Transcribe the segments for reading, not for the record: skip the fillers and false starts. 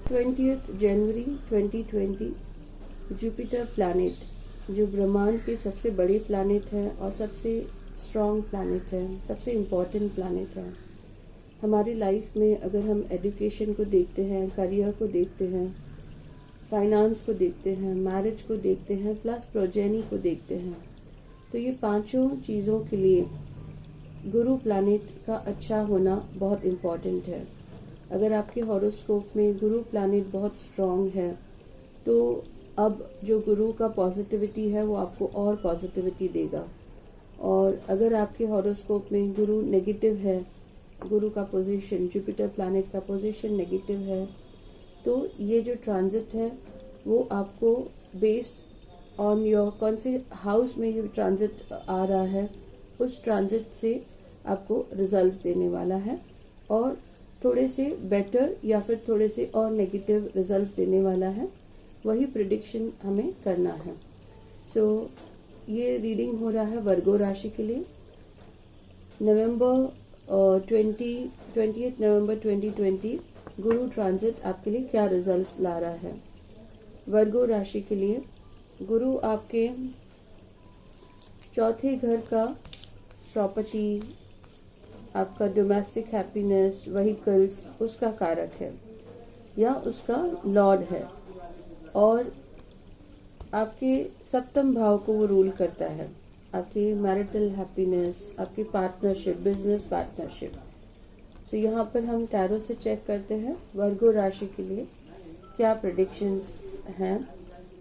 20 जनवरी 2020 Jupiter planet जो ब्रह्मांड के सबसे बड़े प्लैनेट है और सबसे स्ट्रॉन्ग प्लैनेट है, सबसे इम्पॉर्टेंट प्लैनेट है हमारी लाइफ में। अगर हम एजुकेशन को देखते हैं, करियर को देखते हैं, फाइनेंस को देखते हैं, मैरिज को देखते हैं, प्लस प्रोजेनी को देखते हैं, तो ये पांचों चीज़ों के लिए गुरु प्लैनेट का अच्छा होना बहुत इम्पॉर्टेंट है। अगर आपके हॉरोस्कोप में गुरु प्लैनेट बहुत स्ट्रॉन्ग है तो अब जो गुरु का पॉजिटिविटी है वो आपको और पॉजिटिविटी देगा। और अगर आपके हॉरोस्कोप में गुरु नेगेटिव है, गुरु का पोजीशन, जुपिटर प्लैनेट का पोजीशन नेगेटिव है, तो ये जो ट्रांजिट है वो आपको बेस्ड ऑन योर कौन से हाउस में ये ट्रांजिट आ रहा है उस ट्रांजिट से आपको रिजल्ट्स देने वाला है और थोड़े से बेटर या फिर थोड़े से और नेगेटिव रिजल्ट्स देने वाला है। वही प्रिडिक्शन हमें करना है। सो ये रीडिंग हो रहा है वर्गो राशि के लिए। नवंबर 20 नवंबर 2020 गुरु ट्रांजिट आपके लिए क्या रिजल्ट्स ला रहा है। वर्गो राशि के लिए गुरु आपके चौथे घर का प्रॉपर्टी, आपका डोमेस्टिक हैप्पीनेस, व्हीकल्स, उसका कारक है या उसका लॉर्ड है और आपके सप्तम भाव को वो रूल करता है। आपकी मैरिटल हैप्पीनेस, आपकी पार्टनरशिप, बिजनेस पार्टनरशिप। सो यहाँ पर हम टैरो से चेक करते हैं वर्गो राशि के लिए क्या प्रेडिक्शंस हैं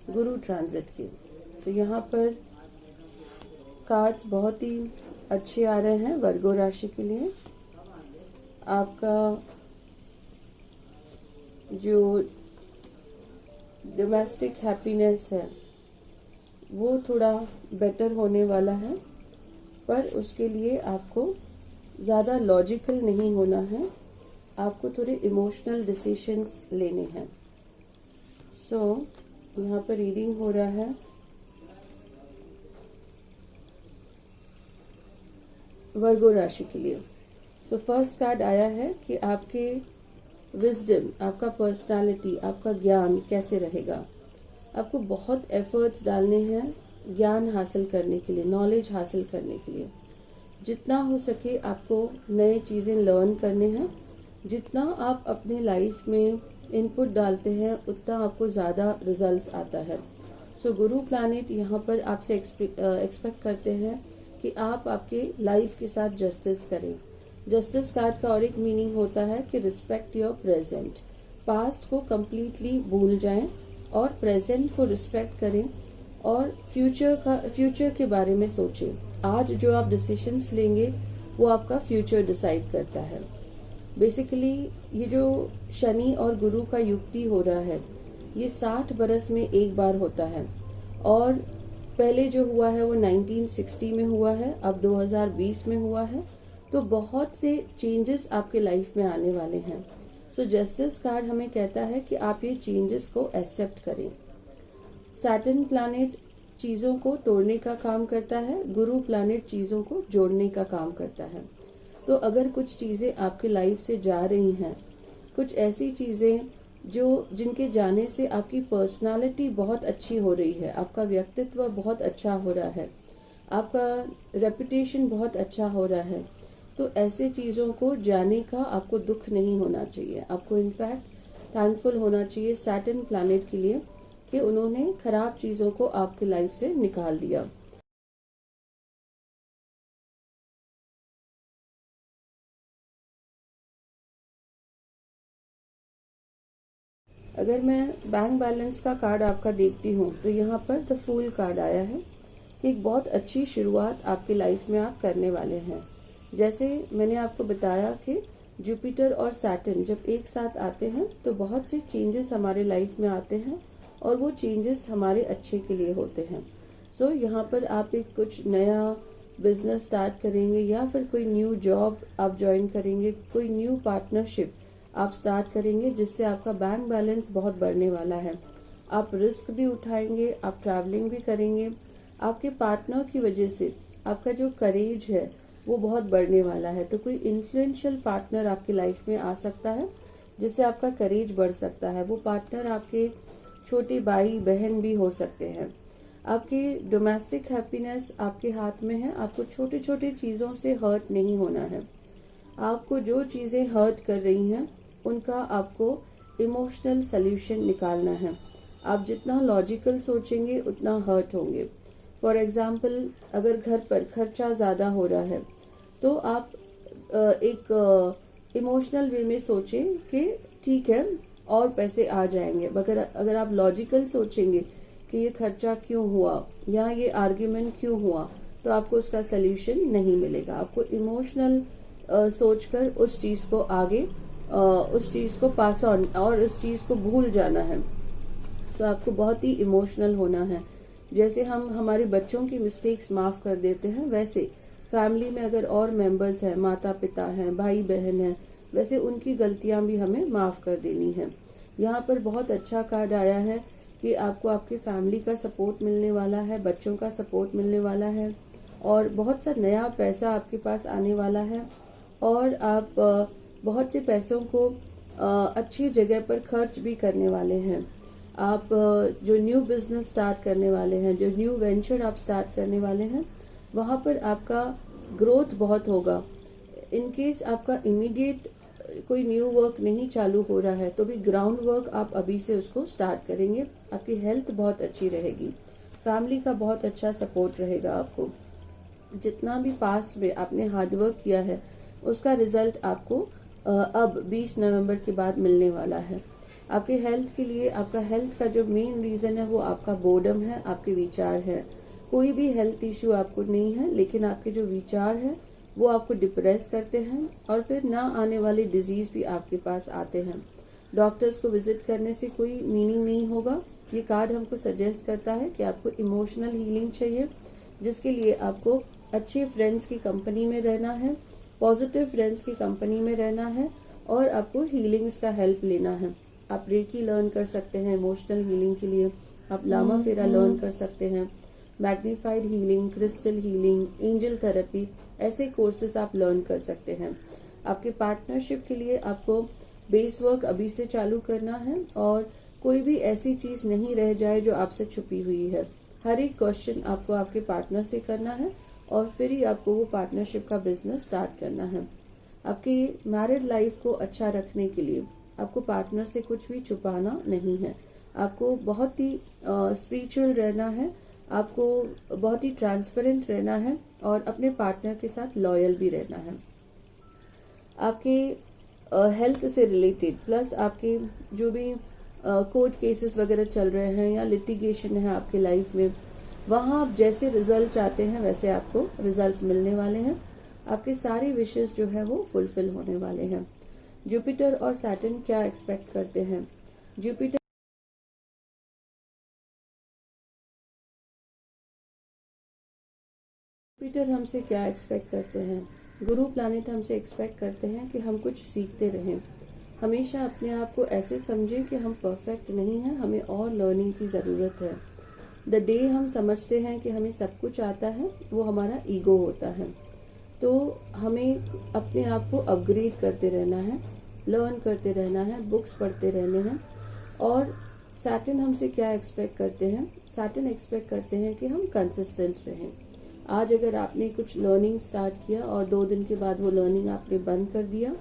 गुरु ट्रांजिट के। सो यहाँ पर कार्ड्स बहुत ही अच्छे आ रहे हैं वर्गो राशि के लिए। आपका जो डोमेस्टिक हैप्पीनेस है वो थोड़ा बेटर होने वाला है, पर उसके लिए आपको ज़्यादा लॉजिकल नहीं होना है, आपको थोड़े इमोशनल डिसीजंस लेने हैं। सो यहाँ पर रीडिंग हो रहा है वर्गो राशि के लिए। सो फर्स्ट कार्ड आया है कि आपके विजडम, आपका पर्सनालिटी, आपका ज्ञान कैसे रहेगा। आपको बहुत एफर्ट्स डालने हैं ज्ञान हासिल करने के लिए, नॉलेज हासिल करने के लिए। जितना हो सके आपको नए चीज़ें लर्न करने हैं। जितना आप अपने लाइफ में इनपुट डालते हैं उतना आपको ज़्यादा रिजल्ट्स आता है। सो गुरु प्लैनेट यहाँ पर आपसे एक्सपेक्ट करते हैं कि आप आपके लाइफ के साथ जस्टिस करें। जस्टिस कार्ड का और एक मीनिंग होता है कि रिस्पेक्ट योर प्रेजेंट। पास्ट को कम्प्लीटली भूल जाएं और प्रेजेंट को रिस्पेक्ट करें और फ्यूचर के बारे में सोचें। आज जो आप डिसीजंस लेंगे वो आपका फ्यूचर डिसाइड करता है। बेसिकली ये जो शनि और गुरु का युक्ति हो रहा है ये 60 बरस में एक बार होता है और पहले जो हुआ है वो 1960 में हुआ है, अब 2020 में हुआ है। तो बहुत से चेंजेस आपके लाइफ में आने वाले हैं। सो जस्टिस कार्ड हमें कहता है कि आप ये चेंजेस को एक्सेप्ट करें। सैटर्न प्लैनेट चीज़ों को तोड़ने का काम करता है, गुरु प्लैनेट चीज़ों को जोड़ने का काम करता है। तो अगर कुछ चीज़ें आपके लाइफ से जा रही हैं, कुछ ऐसी चीज़ें जिनके जाने से आपकी पर्सनालिटी बहुत अच्छी हो रही है, आपका व्यक्तित्व बहुत अच्छा हो रहा है, आपका रेपुटेशन बहुत अच्छा हो रहा है, तो ऐसे चीज़ों को जाने का आपको दुख नहीं होना चाहिए। आपको इनफैक्ट थैंकफुल होना चाहिए सैटर्न प्लैनेट के लिए कि उन्होंने खराब चीज़ों को आपके लाइफ से निकाल दिया। अगर मैं बैंक बैलेंस का कार्ड आपका देखती हूँ तो यहाँ पर द फूल कार्ड आया है कि एक बहुत अच्छी शुरुआत आपकी लाइफ में आप करने वाले हैं। जैसे मैंने आपको बताया कि जुपिटर और सैटर्न जब एक साथ आते हैं तो बहुत से चेंजेस हमारे लाइफ में आते हैं और वो चेंजेस हमारे अच्छे के लिए होते हैं। सो यहाँ पर आप एक कुछ नया बिजनेस स्टार्ट करेंगे या फिर कोई न्यू जॉब आप ज्वाइन करेंगे, कोई न्यू पार्टनरशिप आप स्टार्ट करेंगे जिससे आपका बैंक बैलेंस बहुत बढ़ने वाला है। आप रिस्क भी उठाएंगे, आप ट्रैवलिंग भी करेंगे। आपके पार्टनर की वजह से आपका जो करेज है वो बहुत बढ़ने वाला है। तो कोई इन्फ्लुएंशियल पार्टनर आपकी लाइफ में आ सकता है जिससे आपका करेज बढ़ सकता है। वो पार्टनर आपके छोटे भाई बहन भी हो सकते हैं। आपकी डोमेस्टिक हैप्पीनेस आपके हाथ में है। आपको छोटे छोटे चीज़ों से हर्ट नहीं होना है। आपको जो चीज़ें हर्ट कर रही हैं उनका आपको इमोशनल सल्यूशन निकालना है। आप जितना लॉजिकल सोचेंगे उतना हर्ट होंगे। फॉर एग्जाम्पल, अगर घर पर खर्चा ज़्यादा हो रहा है तो आप एक इमोशनल वे में सोचें कि ठीक है और पैसे आ जाएंगे। मगर अगर आप लॉजिकल सोचेंगे कि ये खर्चा क्यों हुआ या ये आर्ग्यूमेंट क्यों हुआ, तो आपको उसका सल्यूशन नहीं मिलेगा। आपको इमोशनल सोचकर उस चीज को आगे उस चीज को पास ऑन और उस चीज को भूल जाना है। सो आपको बहुत ही इमोशनल होना है। जैसे हम हमारे बच्चों की मिस्टेक्स माफ कर देते हैं, वैसे फैमिली में अगर और मेंबर्स हैं, माता पिता हैं, भाई बहन हैं, वैसे उनकी गलतियां भी हमें माफ कर देनी है। यहाँ पर बहुत अच्छा कार्ड आया है कि आपको आपके फैमिली का सपोर्ट मिलने वाला है, बच्चों का सपोर्ट मिलने वाला है और बहुत सा नया पैसा आपके पास आने वाला है। और आप बहुत से पैसों को अच्छी जगह पर खर्च भी करने वाले हैं। आप जो न्यू बिजनेस स्टार्ट करने वाले हैं, जो न्यू वेंचर आप स्टार्ट करने वाले हैं, वहां पर आपका ग्रोथ बहुत होगा। इन केस आपका इमीडिएट कोई न्यू वर्क नहीं चालू हो रहा है तो भी ग्राउंड वर्क आप अभी से उसको स्टार्ट करेंगे। आपकी हेल्थ बहुत अच्छी रहेगी। फैमिली का बहुत अच्छा सपोर्ट रहेगा। आपको जितना भी पास्ट में आपने हार्डवर्क किया है उसका रिजल्ट आपको अब 20 नवंबर के बाद मिलने वाला है। आपके हेल्थ के लिए, आपका हेल्थ का जो मेन रीजन है वो आपका बोर्डम है, आपके विचार है। कोई भी हेल्थ इश्यू आपको नहीं है, लेकिन आपके जो विचार है वो आपको डिप्रेस करते हैं और फिर ना आने वाले डिजीज भी आपके पास आते हैं। डॉक्टर्स को विजिट करने से कोई मीनिंग नहीं होगा। ये कार्ड हमको सजेस्ट करता है कि आपको इमोशनल हीलिंग चाहिए, जिसके लिए आपको अच्छे फ्रेंड्स की कंपनी में रहना है, पॉजिटिव फ्रेंड्स की कंपनी में रहना है और आपको हीलिंग्स का हेल्प लेना है। आप रेकी लर्न कर सकते हैं इमोशनल हीलिंग के लिए। आप लामा फेरा लर्न कर सकते हैं, magnified healing, crystal healing, angel therapy, ऐसे कोर्सेस आप लर्न कर सकते हैं। आपके पार्टनरशिप के लिए आपको बेस वर्क अभी से चालू करना है और कोई भी ऐसी चीज नहीं रह जाए जो आपसे छुपी हुई है। हर एक क्वेश्चन आपको आपके पार्टनर से करना है और फिर ही आपको वो पार्टनरशिप का बिजनेस स्टार्ट करना है। आपकी मैरिड लाइफ को अच्छा रखने के लिए आपको पार्टनर से कुछ भी छुपाना नहीं है। आपको बहुत ही स्पिरिचुअल रहना है, आपको बहुत ही ट्रांसपेरेंट रहना है और अपने पार्टनर के साथ लॉयल भी रहना है। आपके हेल्थ से रिलेटेड प्लस आपके जो भी कोर्ट केसेस वगैरह चल रहे हैं या लिटिगेशन है आपके लाइफ में, वहां आप जैसे रिजल्ट चाहते हैं वैसे आपको रिजल्ट्स मिलने वाले हैं। आपके सारे विशेष जो है वो फुलफिल होने वाले हैं। जुपिटर और सैटर्न क्या एक्सपेक्ट करते हैं? जुपिटर हमसे क्या एक्सपेक्ट करते हैं? गुरु प्लैनेट हमसे एक्सपेक्ट करते हैं कि हम कुछ सीखते रहें। हमेशा अपने आप को ऐसे समझें कि हम परफेक्ट नहीं हैं, हमें और लर्निंग की ज़रूरत है। द डे हम समझते हैं कि हमें सब कुछ आता है, वो हमारा ईगो होता है। तो हमें अपने आप को अपग्रेड करते रहना है, लर्न करते रहना है, बुक्स पढ़ते रहने हैं। और सैटर्न हमसे क्या एक्सपेक्ट करते हैं? सैटर्न एक्सपेक्ट करते हैं कि हम कंसिस्टेंट रहें। आज अगर आपने कुछ लर्निंग स्टार्ट किया और 2 दिन के बाद वो लर्निंग आपने बंद कर दिया,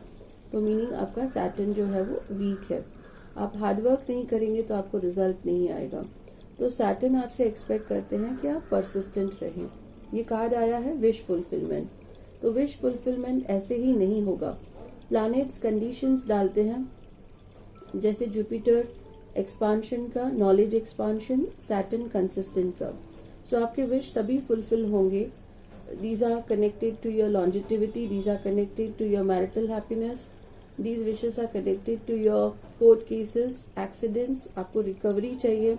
तो मीनिंग आपका सैटर्न जो है वो वीक है। आप हार्डवर्क नहीं करेंगे तो आपको रिजल्ट नहीं आएगा। तो सैटर्न आपसे एक्सपेक्ट करते हैं कि आप परसिस्टेंट रहें। ये कार्ड आया है विश फुलफिलमेंट। तो विश फुलफिलमेंट ऐसे ही नहीं होगा। प्लैनेट्स कंडीशंस डालते हैं, जैसे जुपिटर एक्सपांशन का, नॉलेज एक्सपांशन, सैटर्न कंसिस्टेंट का। सो आपके विश तभी फुलफिल होंगे। These are connected to your longevity, these are connected to your marital happiness, these wishes are connected to your court cases, accidents। आपको recovery चाहिए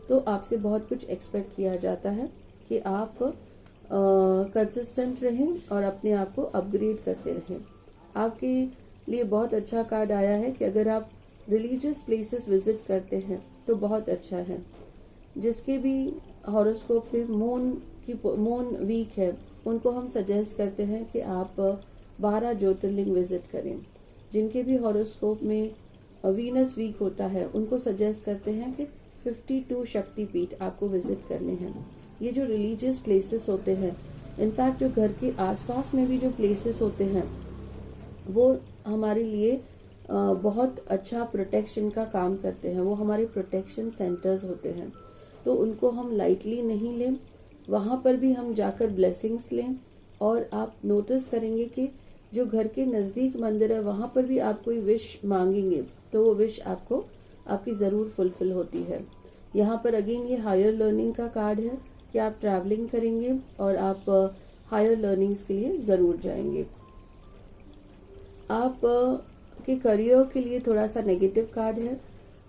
तो आपसे बहुत कुछ एक्सपेक्ट किया जाता है कि आप कंसिस्टेंट रहें और अपने आप को अपग्रेड करते रहें। आपके लिए बहुत अच्छा कार्ड आया है कि अगर आप रिलीजियस प्लेसेस विजिट करते हैं तो बहुत अच्छा है। जिसके भी हॉरोस्कोप में मून वीक है उनको हम सजेस्ट करते हैं कि आप 12 ज्योतिर्लिंग विजिट करें। जिनके भी हॉरोस्कोप में वीनस वीक होता है उनको सजेस्ट करते हैं कि 52 शक्तिपीठ आपको विजिट करने हैं। ये जो रिलीजियस प्लेसेस होते हैं, इनफैक्ट जो घर के आसपास में भी जो प्लेसेस होते हैं वो हमारे लिए बहुत अच्छा प्रोटेक्शन का काम करते हैं। वो हमारे प्रोटेक्शन सेंटर्स होते हैं, तो उनको हम लाइटली नहीं लें। वहाँ पर भी हम जाकर ब्लेसिंग्स लें। और आप नोटिस करेंगे कि जो घर के नज़दीक मंदिर है वहाँ पर भी आप कोई विश मांगेंगे तो वो विश आपकी ज़रूर फुलफिल होती है। यहाँ पर अगेन ये हायर लर्निंग का कार्ड है कि आप ट्रैवलिंग करेंगे और आप हायर लर्निंग्स के लिए ज़रूर जाएंगे। आप के करियर के लिए थोड़ा सा नेगेटिव कार्ड है।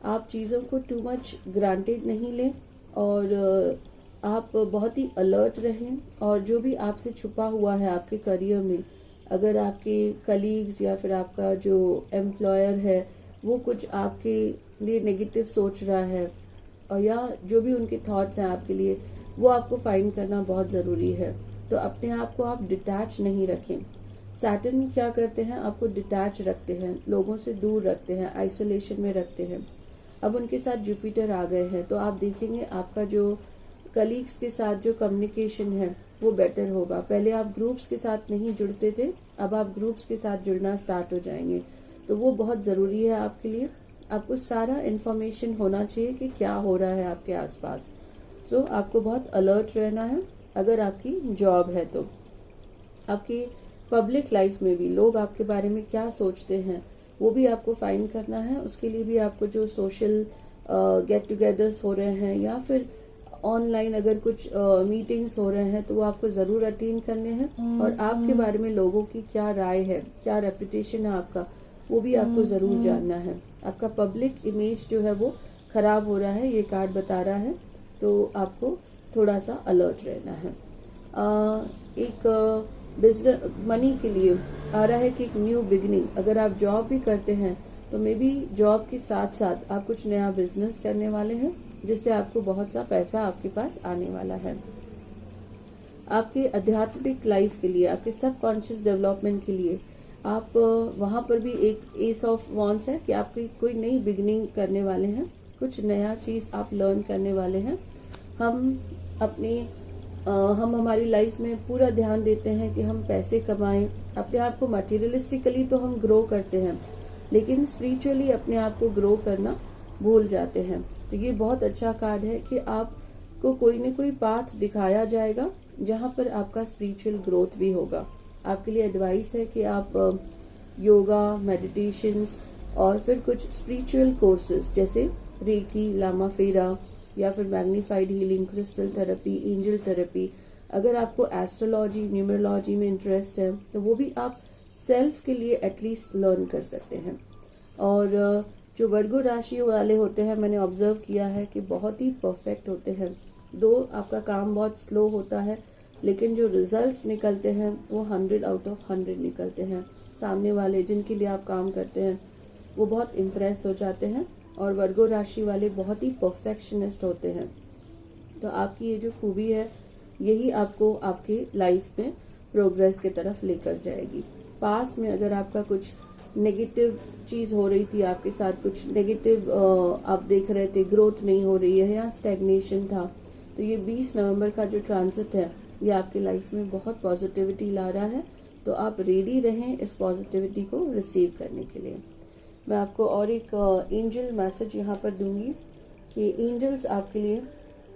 आप चीज़ों को टू मच ग्रांटेड नहीं लें और आप बहुत ही अलर्ट रहें। और जो भी आपसे छुपा हुआ है आपके करियर में, अगर आपके कलीग्स या फिर आपका जो एम्प्लॉयर है वो कुछ आपके लिए नेगेटिव सोच रहा है और या जो भी उनके थॉट्स हैं आपके लिए, वो आपको फाइंड करना बहुत ज़रूरी है। तो अपने आप को आप डिटैच नहीं रखें। सैटर्न क्या करते हैं, आपको डिटैच रखते हैं, लोगों से दूर रखते हैं, आइसोलेशन में रखते हैं। अब उनके साथ जुपिटर आ गए हैं तो आप देखेंगे आपका जो कलीग्स के साथ जो कम्युनिकेशन है वो बेटर होगा। पहले आप ग्रुप्स के साथ नहीं जुड़ते थे, अब आप ग्रुप्स के साथ जुड़ना स्टार्ट हो जाएंगे, तो वो बहुत ज़रूरी है आपके लिए। आपको सारा इन्फॉर्मेशन होना चाहिए कि क्या हो रहा है आपके आसपास। सो आपको बहुत अलर्ट रहना है। अगर आपकी जॉब है तो आपकी पब्लिक लाइफ में भी लोग आपके बारे में क्या सोचते हैं वो भी आपको फाइंड करना है। उसके लिए भी आपको जो सोशल गेट टुगेदर्स हो रहे हैं या फिर ऑनलाइन अगर कुछ मीटिंग्स हो रहे हैं तो वो आपको ज़रूर अटेंड करने हैं। और आपके बारे में लोगों की क्या राय है, क्या रेपुटेशन है आपका, वो भी आपको ज़रूर जानना है। आपका पब्लिक इमेज जो है वो खराब हो रहा है, ये कार्ड बता रहा है, तो आपको थोड़ा सा अलर्ट रहना है। एक बिजनेस मनी के लिए आ रहा है कि एक न्यू बिगनिंग। अगर आप जॉब भी करते हैं तो मे बी जॉब के साथ साथ आप कुछ नया बिजनेस करने वाले हैं जिससे आपको बहुत सा पैसा आपके पास आने वाला है। आपके आध्यात्मिक लाइफ के लिए, आपके सबकॉन्शियस डेवलपमेंट के लिए आप वहां पर भी एक एस ऑफ वॉन्ड्स है कि आप कोई नई बिगनिंग करने वाले हैं, कुछ नया चीज आप लर्न करने वाले हैं। हम हमारी लाइफ में पूरा ध्यान देते हैं कि हम पैसे कमाएं, अपने आप को मटेरियलिस्टिकली तो हम ग्रो करते हैं लेकिन स्पिरिचुअली अपने आप को ग्रो करना भूल जाते हैं। तो ये बहुत अच्छा कार्ड है कि आपको कोई न कोई पाथ दिखाया जाएगा जहां पर आपका स्पिरिचुअल ग्रोथ भी होगा। आपके लिए एडवाइस है कि आप योगा, मेडिटेशंस और फिर कुछ स्पिरिचुअल कोर्सेज जैसे रेकी, लामा फेरा या फिर magnified healing, crystal therapy, angel therapy, अगर आपको एस्ट्रोलॉजी, न्यूमरोलॉजी में इंटरेस्ट है तो वो भी आप सेल्फ के लिए एटलीस्ट लर्न कर सकते हैं। और जो वर्गो राशि वाले होते हैं, मैंने ऑब्जर्व किया है कि बहुत ही परफेक्ट होते हैं। दो आपका काम बहुत स्लो होता है लेकिन जो रिजल्ट्स निकलते हैं वो 100 आउट ऑफ 100 निकलते हैं। सामने वाले जिनके लिए आप काम करते हैं वो बहुत इम्प्रेस हो जाते हैं। और वर्गो राशि वाले बहुत ही परफेक्शनिस्ट होते हैं। तो आपकी ये जो खूबी है यही आपको आपके लाइफ में प्रोग्रेस की तरफ लेकर जाएगी। पास में अगर आपका कुछ नेगेटिव चीज हो रही थी, आपके साथ कुछ नेगेटिव आप देख रहे थे, ग्रोथ नहीं हो रही है या स्टैग्नेशन था, तो ये 20 नवंबर का जो ट्रांजिट है ये आपके लाइफ में बहुत पॉजिटिविटी ला रहा है। तो आप रेडी रहें इस पॉजिटिविटी को रिसीव करने के लिए। मैं आपको और एक एंजल मैसेज यहाँ पर दूंगी कि एंजल्स आपके लिए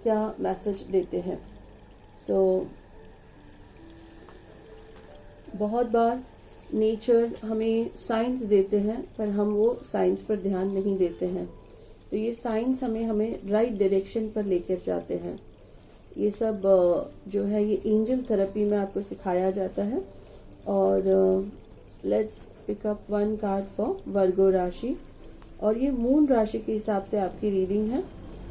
क्या मैसेज देते हैं। बहुत बार नेचर हमें साइंस देते हैं पर हम वो साइंस पर ध्यान नहीं देते हैं, तो ये साइंस हमें राइट डायरेक्शन पर लेकर जाते हैं। ये सब जो है ये एंजल थेरेपी में आपको सिखाया जाता है। और let's pick up one card for Virgo राशि, और ये मून राशि के हिसाब से आपकी रीडिंग है।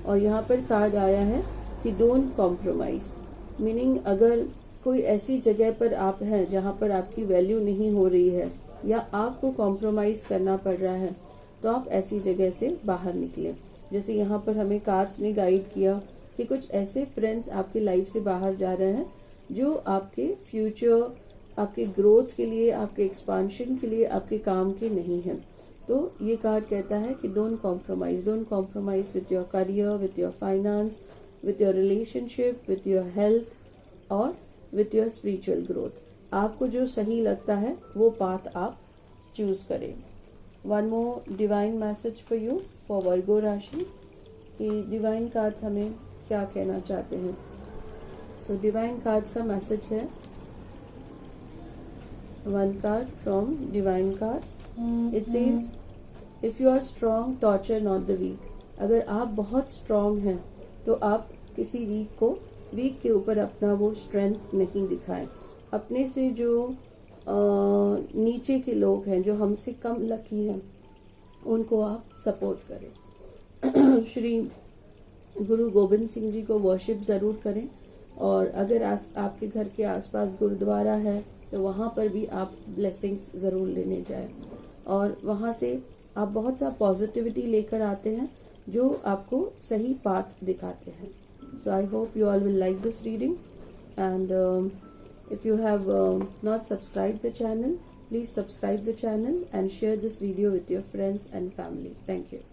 और यहाँ पर कार्ड आया है कि डोंट कॉम्प्रोमाइज, मीनिंग अगर कोई ऐसी जगह पर आप हैं जहाँ पर आपकी वैल्यू नहीं हो रही है या आपको कॉम्प्रोमाइज करना पड़ रहा है तो आप ऐसी जगह से बाहर निकलें। जैसे यहाँ पर हमें कार्ड्स ने गाइड किया कि कुछ ऐसे फ्रेंड्स आपकी लाइफ से बाहर जा रहे हैं जो आपके फ्यूचर, आपके ग्रोथ के लिए, आपके एक्सपांशन के लिए, आपके काम के नहीं हैं। तो ये कार्ड कहता है कि don't compromise with your career, with your finance, with your relationship, with your health और विथ योर स्पिरिचुअल ग्रोथ। आपको जो सही लगता है वो पाथ आप चूज करें। One more divine message for you for Virgo राशि, कि डिवाइन कार्ड्स हमें क्या कहना चाहते हैं। सो डिवाइन कार्ड्स का मैसेज है, one card from divine cards, it says if you are strong torture not the weak. अगर आप बहुत स्ट्रॉन्ग हैं तो आप किसी वीक के ऊपर अपना वो स्ट्रेंथ नहीं दिखाएं। अपने से जो नीचे के लोग हैं, जो हमसे कम लकी हैं, उनको आप सपोर्ट करें। श्री गुरु गोबिंद सिंह जी को वर्शिप जरूर करें, और अगर आपके घर के आसपास गुरुद्वारा है तो वहाँ पर भी आप ब्लेसिंग्स जरूर लेने जाएं, और वहाँ से आप बहुत सा पॉजिटिविटी लेकर आते हैं जो आपको सही पाथ दिखाते हैं। So I hope you all will like this reading, and if you have not subscribed the channel, please subscribe the channel and share this video with your friends and family. Thank you.